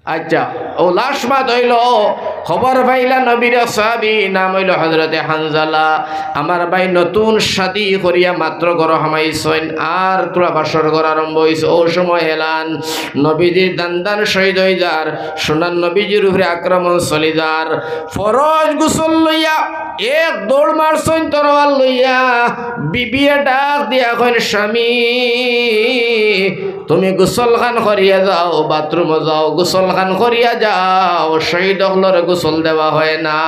আচ্ছা ও লাশ বাদ হইল খবর পাইলা নবীর সাহাবী নাম হইল হযরতে হানজালা। আমার ভাই নতুন শাদী করিয়া মাত্র ঘর হামাইছেন আর তোরা বাসর ঘর আরম্ভ হইছে। ও সময় এলান নবীজির দান শহীদ হয়ে যার, সোনার নবীজির উপরে আক্রমণ চলি যার। ফরজ গোসল লইয়া এক দৌড় মারছেন তরোয়াল লইয়া। বিবিয়ে ডাক দিয়া কইন স্বামী তুমি গোসল খান করিয়া যাও, বাথরুমে যাও, গোসল খান করিয়া যাও, শহীদ হলরে গোসল দেওয়া হয় না।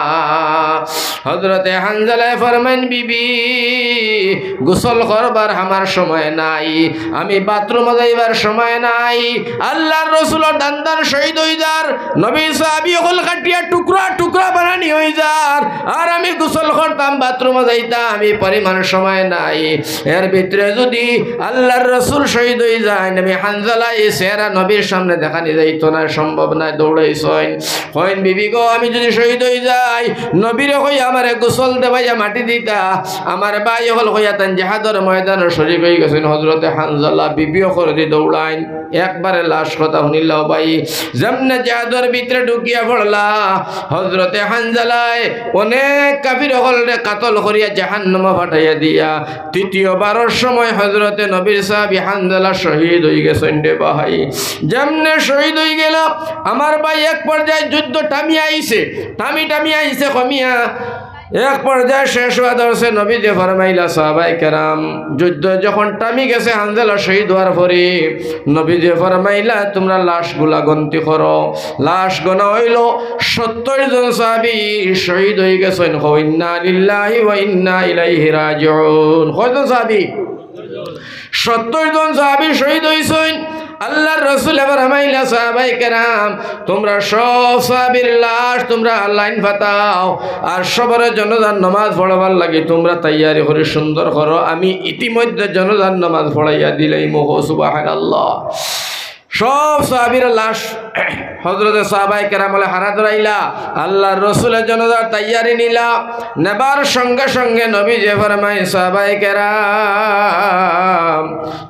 হযরতে হানজালায় ফরমাইন বিবি গোসল করবার আমার সময় নাই, আমি বাথরুমে যাইবার সময় নাই। আল্লাহর রাসূলের দান শহীদ হই যার, নবী সাহাবী হল কাটিয়া টুকরা টুকরা বানানি হই যার, আর আমি গোসল করতাম বাথরুমে যাইতাম, আমি পরিমাণ সময় নাই। এর ভিতরে যদি আল্লাহর রাসূল শহীদ হই যায়, নবী হানজালা এই চেহারা নবীর সামনে দেখানি যাইতো না, সম্ভব না। দৌড়াইছেন কইন বিবি গো আমি যদি শহীদ হই যাই নবীরে কই আমারে গোসল দেবাইয়া মাটি দিতা। আমার ভাই হল কইয়া তান জিহাদের ময়দানে শরীক হয়ে গেছেন হযরতে হানজালা। বিবিও করে দি দৌড়াইন একবারে লাশ কথা শুনিলাও ভাই যেমনে জিহাদের ভিতরে ঢুকিয়া পড়লা হযরতে হানজালায় অনেক কাফির হলরে কাতল করিয়া জাহান্নামে পাঠাইয়া দিয়া তৃতীয়বারের সময় হযরতে নবীর সাহাবী হানজালা শহীদ হয়ে গেছেন রে ভাই। যেমনে শহীদ হয়ে গেল আমার ভাই এক পর্যায়ে যুদ্ধ টামি আইছে কমিয়া এক পর্যায়ে শেষ হওয়া ধরছে। নবী যে ফরমাইলা সাহাবায়ে কেরাম যুদ্ধ যখন টামি গেছে হানজালা শহীদ হওয়ার পরে নবী যে ফরমাইলা তোমরা লাশগুলা গন্তি করো। লাশ গণা হইল 70 জন সাহাবী শহীদ হয়ে গেছেন। ইন্না লিল্লাহি ওয়া ইন্না ইলাইহি রাজিউন। কয়জন সাহাবী? 70 জন সাহাবী শহীদ হইছেন। আল্লাহর রাসূল এবার হামাইলা সাহাবায়ে কেরাম তোমরা সব সাহাবীর লাশ তোমরা লাইন ফাতাও আর সবার জনজান নামাজ পড়াবার লাগে তোমরা তৈয়ারি করে সুন্দর করো। আমি ইতিমধ্যে জনজান নামাজ পড়াইয়া দিলাই মোহ সুবহানাল্লাহ। সব সাহাবীর লাশ হযরতে সাহাবায়ে কেরাম বলে হারা ধরাইলা আল্লাহর রাসূলের জনজার তৈয়ারি নিলা। নেবার সঙ্গে সঙ্গে নবী যে ফরমায় সাহাবায়ে কেরাম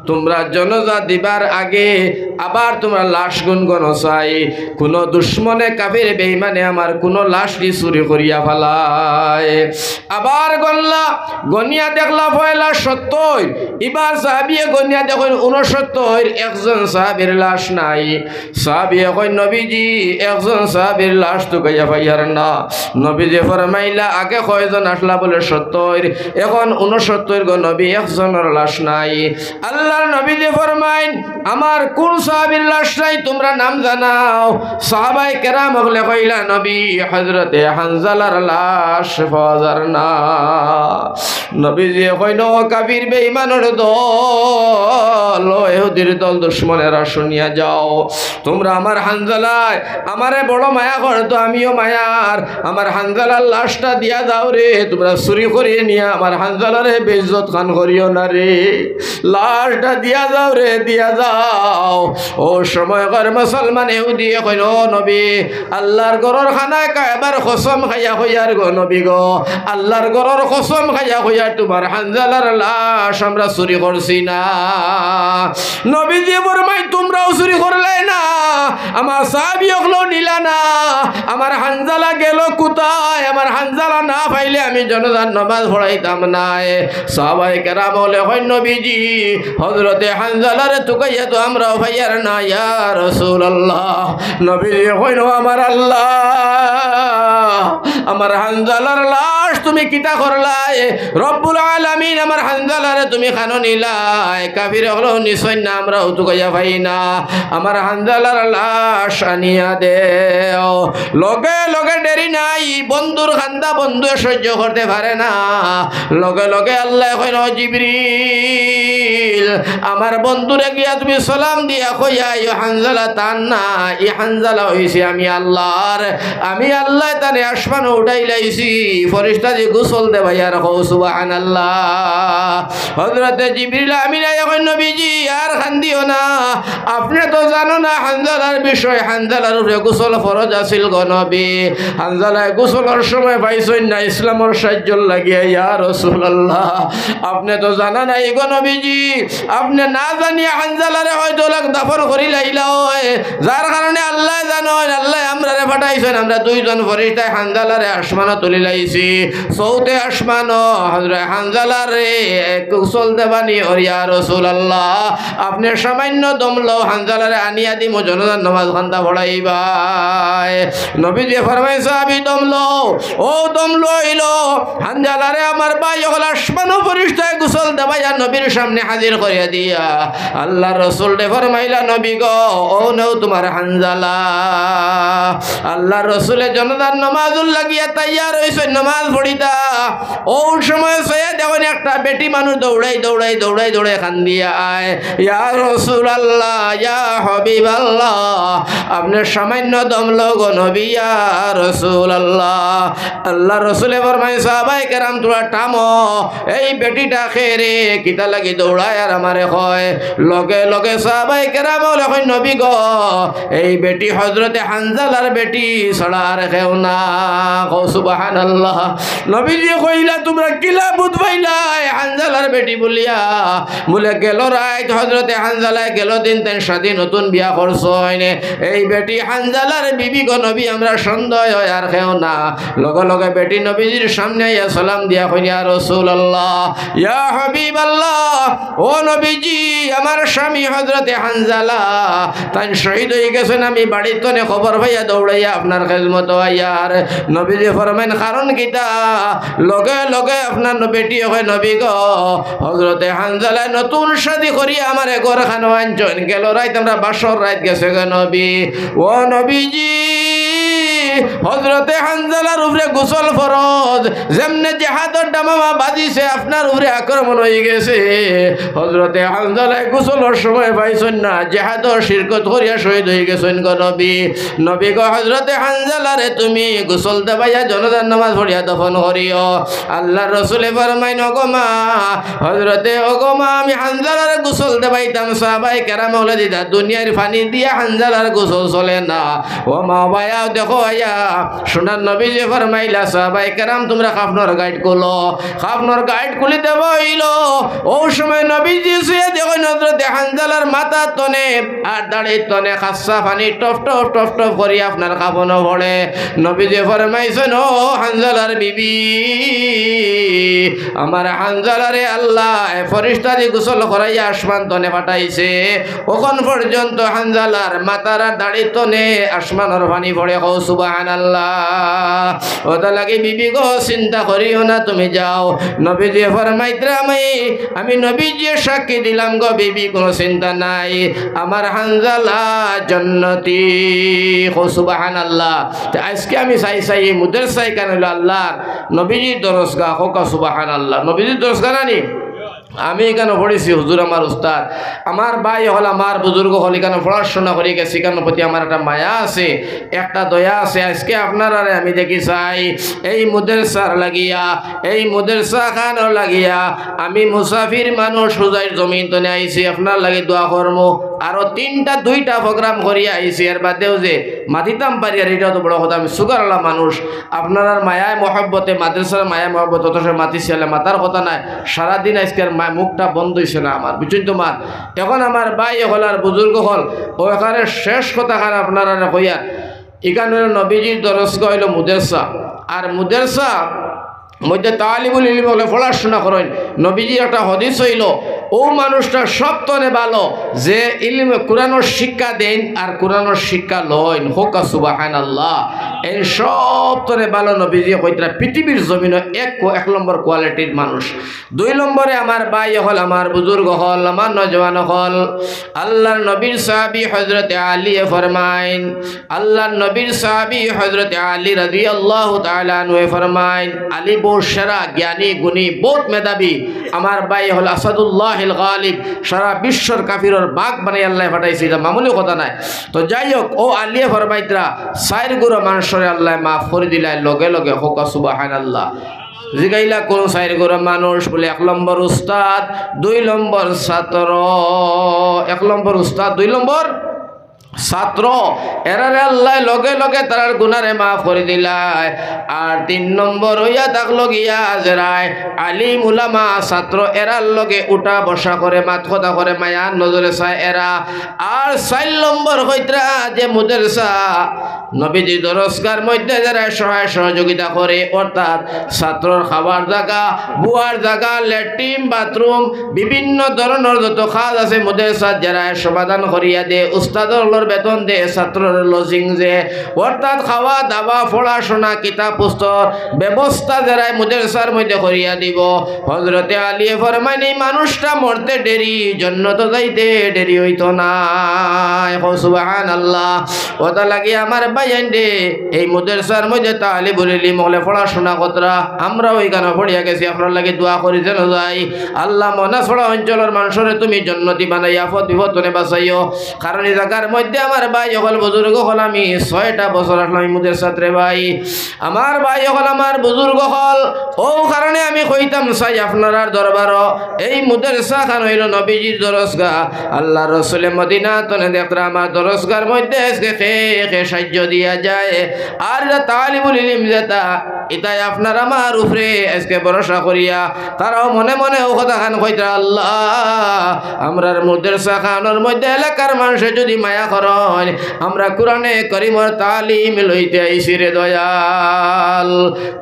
তোমরা জনজা দিবার আগে আবার তোমরা লাশ গুনগুন চাই, কোনো দুশ্মনে কাফির বেঈমানে আমার কোনো লাশটি চুরি করিয়া ফেলায়। আবার গনলা গনিয়া দেখলা পয়লা 70, এবার সাহাবিয়ে গনিয়া দেখেন 69, একজন সাহাবীর লাশ নাই। সাহাবী কই নবীজি একজন সাহাবীর লাশ তো গাইয়া পাইয়ার না। নবীজি ফরমাইলা আগে কয়জন আসলা বলে 70, এখন 69 গো নবী একজনের লাশ নাই। আল্লাহর নবীজি ফরমাইন আমার কোন সাহাবীর লাশ নাই তোমরা নাম জানাও। সাহাবায়ে কেরাম হলে কইলা নবী হযরতে হানজালার লাশ পাওয়া যার না। নবীজি কইন কাফির বেঈমানের দল ইহুদির দল দুশমনেরা শুনিয়া যাও তোমরা আমার হানজালায় আমারে বড় মায়া করতো, আমিও মায়ার, আমার হানজালার লাশটা দিয়া যাও রে। তোমরা চুরি করিয়ে নিয়ে আমার হানজালারে বেইজ্জত খান করিও না রে, লাশটা দিয়া যাও রে, দিয়া যাও। ও সময়কার মুসলমান ইহুদি কইল নবী আল্লাহর ঘরের খানায় কায়বার কসম খাইয়া হইয়ার গো নবী গো, আল্লাহর ঘরের কসম খাইয়া হইয়া তোমার হানজালার লাশ আমরা চুরি করছি না। নবীজি ফরমাই তোমরাও চুরি করলে না, আমার সাহাবী হলো নিলা না, আমার হানজালা গেল কোথায়? আমার হানজালা না পাইলে আমি জনজান নামাজ পড়াইতাম না। সাহাবায়ে কেরাম বলে হয় নবীজি হযরতে হানজালারে তুকাইয়া তো আমরাও ভাইয়ার না ইয়া রাসূলুল্লাহ। নবীজি কইল আমার আল্লাহ আমার হানজালার লাশ তুমি কিতা করলাই? রব্বুল আলামিন আমার হানজালারে তুমি খানো নিলাই, কাফির হলো নিশ্চয় না আমরাও তুকাইয়া ভাই না, আমার হানজালার লাশ আনিয়া দেও। লগে লগে দেরি নাই, বন্ধুর খান্দা বন্ধু সহ্য করতে পারে না। লগে লগে আল্লাহ কইল জিবরিল আমার বন্ধুরে গিয়া তুমি সালাম দিয়া কইয়া ই হানজালা তার না, ই হানজালা হইছে আমি আল্লাহর, আমি আল্লাহ তারে আসমানে উঠাই লাইছি, ফেরেশতা যে গোসল দে ভাই আর কও সুবহানাল্লাহ। হযরতে জিবরিল আমিন এখন নবীজি আর খান্দিও না, আপনি তো জানো না হানজালার বিষয়, হানজালার উপরে গোসল ফরজ আছিল গো নবী। হানজালায় গোসলের সময় পাইছেন না ইসলামের সাহায্য লাগিয়া ইয়া রাসূলুল্লাহ, আপনি তো জানা নাই গো নবীজি, আপনি না জানিয়া হানজালারে হয়তো লাগ দাফন করি লাইলা হয়, যার কারণে আল্লাহ জানো আল্লাহ পাঠাইছেন আমরা দুইজন ফেরেশতা হানজালারে আসমানে তুলি লাইছি চৌতে আসমানো হযরত হানজালারে গোসল দেবানি ও ইয়া রাসূলুল্লাহ আপনি সামান্য দমলো হানজালারে আনিয়া দিমু জনাজার নামাজ খান্দা পড়াইবাই নবীজি ফরমাইছে আমি দমলো ও দমলো হইলো হানজালারে আমার ভাই হল আসমানো ফেরেশতায় গোসল দেবাইয়া নবীর সামনে হাজির করিয়া দিয়া আল্লাহর রাসূল দে ফরমাইলা নবী গো ও নও তোমার হানজালা আল্লাহর রাসূলের জনাজার নামাজুল লাগিয়া তৈয়ার হইছে নামাজ পড়িতা ও সময় সয়া দেখুন একটা বেটি মানুষ দৌড়াই দৌড়াই দৌড়াই দৌড়াই কান্দিয়া আয় ইয়া রাসূলুল্লাহ ইয়া হাবিবাল্লাহ আপনি সামান্য দমলো গো নবী ইয়া রাসূলুল্লাহ আল্লাহর রাসূলে ফরমায় সাহাবায়ে কেরাম তোরা থামো এই বেটিটা খেরে কিতা লাগি দৌড়ায় আর আমারে কয় লগে লগে সাহাবায়ে কেরাম বলে কই নবী গো এই বেটি হযরতে হানজালার বেটি ছড়া আর কেউ না গো সুবহানাল্লাহ নবীজি কইলা তোমরা কিলা বুঝ পাইলা হানজালার বেটি বলিয়া বলে গেল রাত হযরতে হানজালা গেল দিন তেন শাদী নতুন বিয়া করছইনে এই বেটি হানজালার বিবি গো নবী আমরা সন্দেহ হয় আর কেউ না লগে লগে বেটি নবীজির সামনে আইয়া সালাম দিয়া কই ইয়া রাসূলুল্লাহ ইয়া হাবিবাল্লাহ ও নবীজি আমার স্বামী হযরতে হানজালা তাই শহীদ হয়ে গেছেন আমি বাড়ির তনে খবর পাইয়া দৌড়াইয়া আপনার খেদমত আইয়ার নবীজি ফরমাইন কারণ কিতা লগে লগে আপনার বেটি হয় নবী গো হযরতে হানজালা নতুন শাদী করি আমার ঘর খানো আনছেন গেল রাত আমরা বাসর রাত গেছে গো নবী ও নবীজি হযরতে হানজালার উপরে গোসল ফরজ যেমনে জিহাদের ডামামা বাজিছে আপনার উপরে আক্রমণ হয়ে গেছে হযরতে হানজালা গোসলের সময় পাইছেন না জিহাদর শিরকত করিয়া শহীদ হয়ে গেছেন গো নবী নবী গো হযরতে হানজালারে তুমি গোসল দেবাইয়া জনাজার নামাজ পড়িয়া দফন করিও আল্লাহর রাসূলে ফরমাইন ওগো মা হযরতে ওগো মা আমি হানজালারে গোসল দেবাইতাম সাহাবায়ে কেরাম বলে দিদা দুনিয়ার পানি দিয়া হানজালার গোসল চলে না ও মা ভাইয়া দেখো আয়া সোনার নবীজি ফরমাইলা সাহাবায়ে কেরাম তোমরা খাফনর গাইড করলো খাফনর গাইড খুলে দেব হইলো ও সময় নবীজি শুয়ে দেখো হযরতে হানজালার মাথা তনে আর দাড়ির তনে খাসা পানি টপ টপ টপ টপ করি আপনার খাফনও পড়ে নবীজি ফরমাইছেন ও হানজালার বিবি আমার হানজালারে আল্লাহ ফেরেশতা দিয়ে গোসল করাইয়া আসমান তনে পাঠাইছে ওখন পর্যন্ত হানজালার মাথার দাড়ির তনে আসমানের পানি পড়ে কও সুবহানাল্লাহ ওটা লাগে বিবি গো চিন্তা করিও না তুমি যাও নবীজি ফরমাইতে আমি নবীজি সাক্ষী দিলাম গো বিবি কোনো চিন্তা নাই আমার হানজালা জান্নাতি কও সুবহানাল্লাহ আজকে আমি চাই চাই মুদের চাই কেন আল্লাহ নবীজির দরজগাহ হোক সুবহানাল্লাহ নবীজির দরজগাহ নানি আমি এখানে পড়েছি হুজুর আমার উস্তাদ আমার ভাই হল আমার বুজুর্গ হল এখানে পড়াশোনা করে গেছি এখানে প্রতি আমার একটা মায়া আছে একটা দয়া আছে আজকে আপনারা আমি দেখি চাই এই মুদেরসার লাগিয়া এই মুদেরসা খানও লাগিয়া আমি মুসাফির মানুষ হুজাইর জমিন তো আইছি আপনার লাগে দোয়া কর্ম আরো দুইটা প্রোগ্রাম করিয়া আইছি এর বাদেও যে মাতিতাম পারি আর এটাও তো বড় কথা আমি সুগারওয়ালা মানুষ আপনার মায়ায় মহব্বতে মাদ্রাসার মায়ায় মহব্বত অথচ মাতিছি মাতার কথা নাই সারাদিন আজকের মুখটা বন্ধ হয়েছে না আমার বুঝছেন তো মার এখন আমার ভাই হল আর বুজুর্গ হল ও এখানে শেষ কথা খান আপনারা কইয়া এখানে নবীজির দরজগাহ হইল মুদেরসা আর মুদেরসা মধ্যে তালিবুল ইলম হলে পড়াশোনা করেন নবীজির একটা হদিস হইল ও মানুষটা সব তনে ভালো যে ইলম কোরআনের শিক্ষা দেন আর কোরআনের শিক্ষা লইন হোক সুবহানাল্লাহ এই সব তনে ভালো নবীজি কইতরা পৃথিবীর জমিনে এক নম্বর কোয়ালিটির মানুষ দুই নম্বরে আমার ভাই হল আমার বুজুর্গ হল আমার নজওয়ান হল আল্লাহর নবীর সাহাবী হযরতে আলী ফরমাইন আল্লাহর নবীর সাহাবী হযরতে আলী রাদিয়াল্লাহু তাআলা আনহু ফরমাইন আলী বহু সেরা জ্ঞানী গুণী বহুত মেধাবী আমার ভাই হল আসাদুল্লাহ গালিব সারা বিশ্বর কাফিরর বাঘ বানাই আল্লাহ পাঠাইছে এটা মামুলি কথা নাই তো যাই হোক ও আলিয়া ফরমাইতরা সাইর গুরু মানুষরে আল্লাহ মাফ করে দিলাই লগে লগে হোক সুবহানাল্লাহ জিগাইলা কোন সাইর গুরু মানুষ বলে 1 নম্বর উস্তাদ 2 নম্বর ছাত্র 1 নম্বর উস্তাদ 2 নম্বর ছাত্র এরারে আল্লাহ লগে লগে তার গুনারে মাফ করে দিলায়। আর 3 নম্বর হইয়া থাকলো গিয়া যারায় আলিম উলামা ছাত্র এরার লগে উঠা বসা করে মাত কথা করে মায়ার নজরে চায় এরা। আর 4 নম্বর হইতরা যে মাদ্রাসা নবীজি দরসগার মধ্যে যারা সহায় সহযোগিতা করে, অর্থাৎ ছাত্রর খাবার জায়গা, বুয়ার জায়গা, ল্যাট্রিন বাথরুম বিভিন্ন ধরনের যত কাজ আছে মাদ্রাসা যারা সমাধান করিয়া দে, উস্তাদর বেতন দে, ছাত্রর লজিং যে, অর্থাৎ খাওয়া দাওয়া পড়াশোনা কিতাব পুস্তক ব্যবস্থা যারা মাদ্রাসার মধ্যে করিয়া দিব। হযরতে আলী ফরমান এই মানুষটা মরতে দেরি, জান্নাত যাইতে দেরি হইতো না। সুবহানাল্লাহ। ওটা লাগি আমার ভাইয়ান দে এই মাদ্রাসার মধ্যে তালিবুল ইলম হলে পড়াশোনা কতরা আমরা ওইখানে পড়িয়া গেছি, আপনার লাগে দোয়া করি যেন যাই আল্লাহ মনাসড়া অঞ্চলের মানুষরে তুমি জান্নাতি বানাইয়া আপদ বিপদে বাঁচাইও। কারণ এই জায়গার মধ্যে আমার ভাই হল বুজুর্গ হল, আমি 6টা বছর আসলাম মাদ্রাসাত রে ভাই। আমার ভাই হল আমার বুজুর্গ হল, ও কারণে আমি কইতাম চাই আপনার দরবার এই মাদ্রাসা খান হইল নবীজির দরসগাহ। আল্লাহ রসুলের মদিনা তনে দেখরা আমার দরসগার মধ্যে সাহায্য দিয়া যায়। আর তালিবুল ইলম যেটা এটাই আপনার আমার উপরে আজকে ভরসা করিয়া তারাও মনে মনে ও কথা খান কইতা আল্লাহ আমরার মাদ্রাসা খানের মধ্যে এলাকার মানুষে যদি মায়া করেন আমরা কোরআনে করিমর তালিম লইতে আইছি রে দয়াল।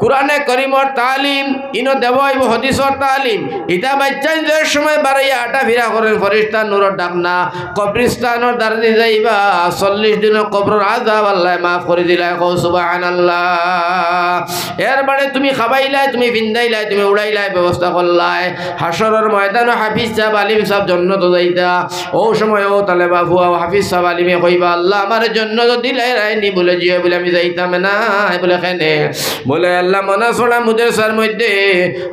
কোরআনে করিমর তালিম ইনো দেবই হাদিসর তালিম ইটা বাচ্চাই যে সময় বাড়াইয়া আটা ফিরা করেন ফরিস্তা নূরর ডাক না কবরিস্তানের দাঁড়ি যাইবা 40 দিনের কবরের আযাব আল্লাহ মাফ করে দিলাই। সুবহানাল্লাহ। এরবারে তুমি খাবাইলাই, তুমি ভিন্দাইলাই, তুমি উড়াইলাই, ব্যবস্থা করলাই। হাসরের ময়দানে হাফিজ সাহেব আলিম সাহেব জান্নাত যাইতা, ও সময় ও তালে বাবু হাফিজ সাহেব আলিমে কইবা আল্লাহ আমার জান্নাত দিলাই রাইনি বলে জিও বলে আমি যাইতাম না বলে কেনে বলে আল্লাহ মনাসড়া মাদ্রাসার মধ্যে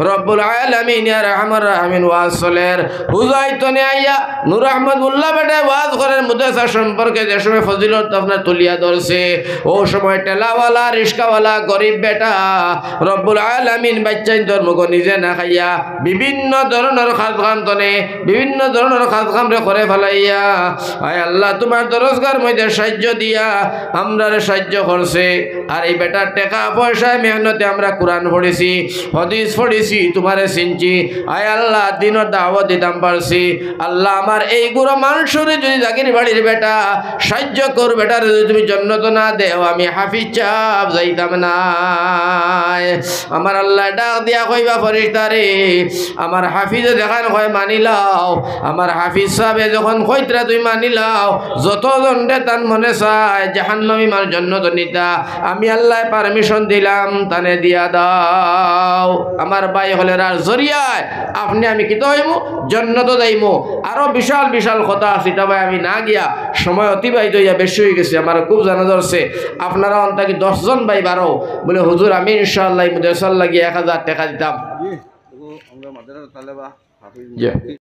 রব্বুল আলামিন ইয়া রহমান রাহিমিন ওয়াজ চলের হুজাইতনে আইয়া নূর আহমদ মোল্লা বেটা ওয়াজ করেন মাদ্রাসা সম্পর্কে যে সময় ফজিলত আপনার তুলিয়া ধরছে, ও সময় টেলাওয়ালা রিস্কাওয়ালা গরিব বেটা রব্বুল আলামিন বাচ্চাই ধর্মকে নিজে না খাইয়া বিভিন্ন ধরনের খাদ্যান্তনে বিভিন্ন ধরনের খাদ্যামরে করে ফেলাইয়া আয় আল্লাহ তোমার দরজগার মধ্যে সাহায্য দিয়া আমরা সাহায্য করছে। আর এই বেটার টাকা পয়সায় মেহনতে আমরা কোরআন পড়েছি, হাদিস পড়েছি, তোমারে চিনছি। আয় আল্লাহ দিনের দাওয়াত দিতাম পারছি। আল্লাহ আমার এই গুরু মানুষরে যদি জাগির বাড়ির বেটা সাহায্য কর, বেটার যদি তুমি জান্নাত না দেও আমি হাফিজ চাপ যাইতাম না। আমার আল্লাহ ডাক দিয়া কইবা ফরিস্তারে আমার হাফিজে দেখান কয় মানিলাও, আমার হাফিজ সাহেবে যখন কইতরা তুই মানিলাও যতজন দে তার মনে চায় জাহান্নামী মার জান্নাত নিতা আমি আল্লাহ পারমিশন দিলাম তানে দিয়া দাও। আমার ভাই হলের আর জরিয়ায় আপনি আমি কি তো হইমু জান্নাত যাইমু। আরো বিশাল বিশাল কথা আছে, তবে আমি না গিয়া সময় অতিবাহিত হইয়া বেশি হয়ে গেছে, আমার খুব জানা ধরছে। আপনারা অন্তাকি 10 জন ভাই বারো বলে হুজুর আমি ইনশাআল্লাহ মুদেসাল লাগিয়ে 1000 টাকা দিতাম।